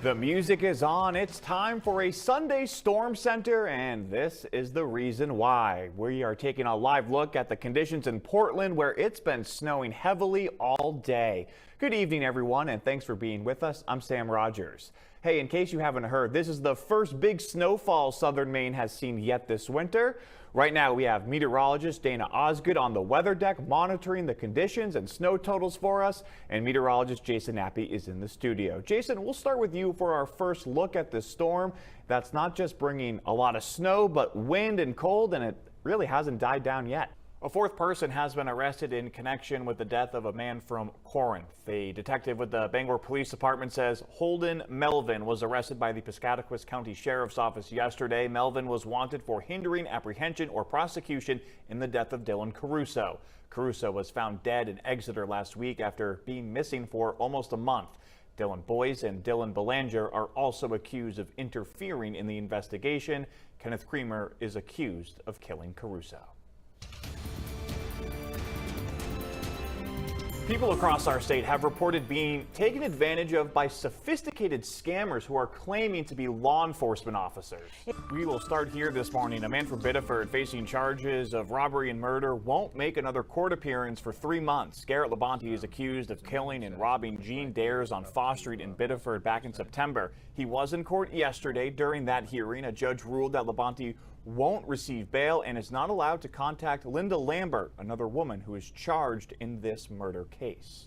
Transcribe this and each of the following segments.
The music is on. It's time for a Sunday Storm Center, and this is the reason why. We are taking a live look at the conditions in Portland, where it's been snowing heavily all day. Good evening, everyone, and thanks for being with us. I'm Sam Rogers. Hey, in case you haven't heard, this is the first big snowfall southern Maine has seen yet this winter. Right now, we have meteorologist Dana Osgood on the weather deck monitoring the conditions and snow totals for us, and meteorologist Jason Nappy is in the studio. Jason, we'll start with you for our first look at this storm that's not just bringing a lot of snow, but wind and cold, and it really hasn't died down yet. A fourth person has been arrested in connection with the death of a man from Corinth. A detective with the Bangor Police Department says Holden Melvin was arrested by the Piscataquis County Sheriff's Office yesterday. Melvin was wanted for hindering apprehension or prosecution in the death of Dylan Caruso. Caruso was found dead in Exeter last week after being missing for almost a month. Dylan Boyce and Dylan Belanger are also accused of interfering in the investigation. Kenneth Creamer is accused of killing Caruso. People across our state have reported being taken advantage of by sophisticated scammers who are claiming to be law enforcement officers. We will start here this morning. A man from Biddeford facing charges of robbery and murder won't make another court appearance for 3 months. Garrett Labonte is accused of killing and robbing Gene Dares on Foss Street in Biddeford back in September. He was in court yesterday. During that hearing, a judge ruled that Labonte won't receive bail and is not allowed to contact Linda Lambert, another woman who is charged in this murder case.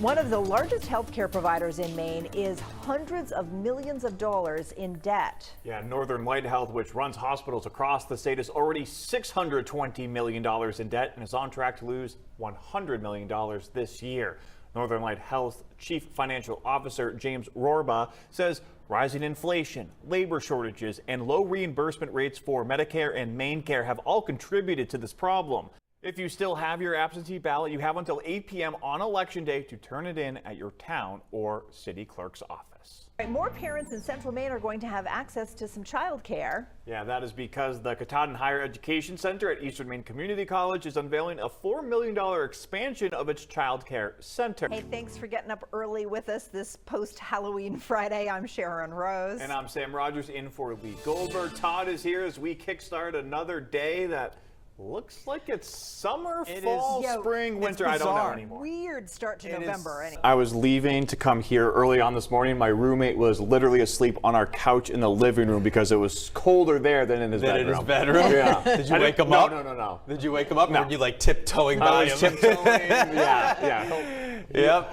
One of the largest healthcare providers in Maine is hundreds of millions of dollars in debt. Yeah, Northern Light Health, which runs hospitals across the state, is already $620 million in debt and is on track to lose $100 million this year. Northern Light Health Chief Financial Officer James Rorba says rising inflation, labor shortages, and low reimbursement rates for Medicare and MaineCare have all contributed to this problem. If you still have your absentee ballot, you have until 8 p.m. on Election Day to turn it in at your town or city clerk's office. More parents in Central Maine are going to have access to some child care. Yeah, that is because the Katahdin Higher Education Center at Eastern Maine Community College is unveiling a $4 million expansion of its child care center. Hey, thanks for getting up early with us this post-Halloween Friday. I'm Sharon Rose. And I'm Sam Rogers in for Lee Goldberg. Todd is here as we kickstart another day that looks like it's summer, fall, spring, winter. I don't know anymore. Weird start to November. Anyway. I was leaving to come here early on this morning. My roommate was literally asleep on our couch in the living room because it was colder there than in his bedroom. Yeah. Did you wake him up? No. Did you wake him up? No. Or were you like tiptoeing by him? Tiptoeing. Yeah.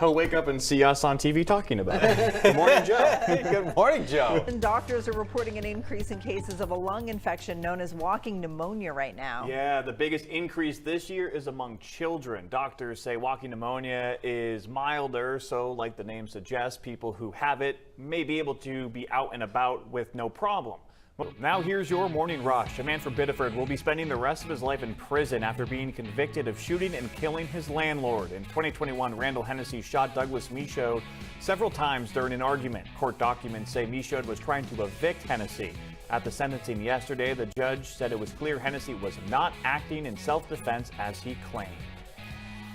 He'll wake up and see us on TV talking about it. Good morning, Joe. Good morning, Joe. And doctors are reporting an increase in cases of a lung infection known as walking pneumonia right now. Yeah, the biggest increase this year is among children. Doctors say walking pneumonia is milder, so like the name suggests, people who have it may be able to be out and about with no problem. Well, now here's your morning rush. A man from Biddeford will be spending the rest of his life in prison after being convicted of shooting and killing his landlord. In 2021, Randall Hennessy shot Douglas Michaud several times during an argument. Court documents say Michaud was trying to evict Hennessy. At the sentencing yesterday, the judge said it was clear Hennessy was not acting in self-defense as he claimed.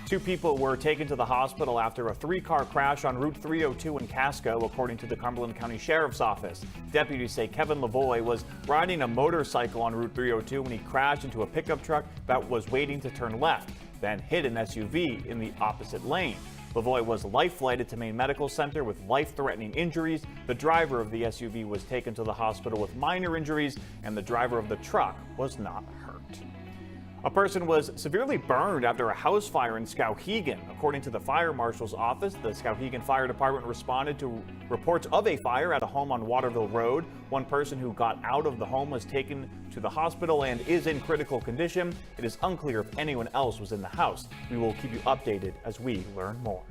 2 people were taken to the hospital after a 3-car crash on Route 302 in Casco, according to the Cumberland County Sheriff's Office. Deputies say Kevin Lavoie was riding a motorcycle on Route 302 when he crashed into a pickup truck that was waiting to turn left, then hit an SUV in the opposite lane. Lavoie was life-flighted to Maine Medical Center with life-threatening injuries. The driver of the SUV was taken to the hospital with minor injuries, and the driver of the truck was not hurt. A person was severely burned after a house fire in Skowhegan. According to the fire marshal's office, the Skowhegan Fire Department responded to reports of a fire at a home on Waterville Road. One person who got out of the home was taken to the hospital and is in critical condition. It is unclear if anyone else was in the house. We will keep you updated as we learn more.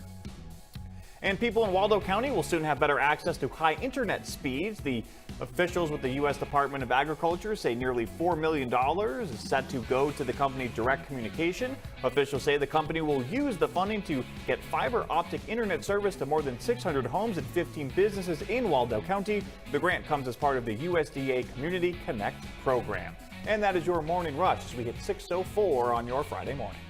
And people in Waldo County will soon have better access to high internet speeds. The officials with the U.S. Department of Agriculture say nearly $4 million is set to go to the company Direct Communication. Officials say the company will use the funding to get fiber optic internet service to more than 600 homes and 15 businesses in Waldo County. The grant comes as part of the USDA Community Connect program. And that is your morning rush as we hit 6:04 on your Friday morning.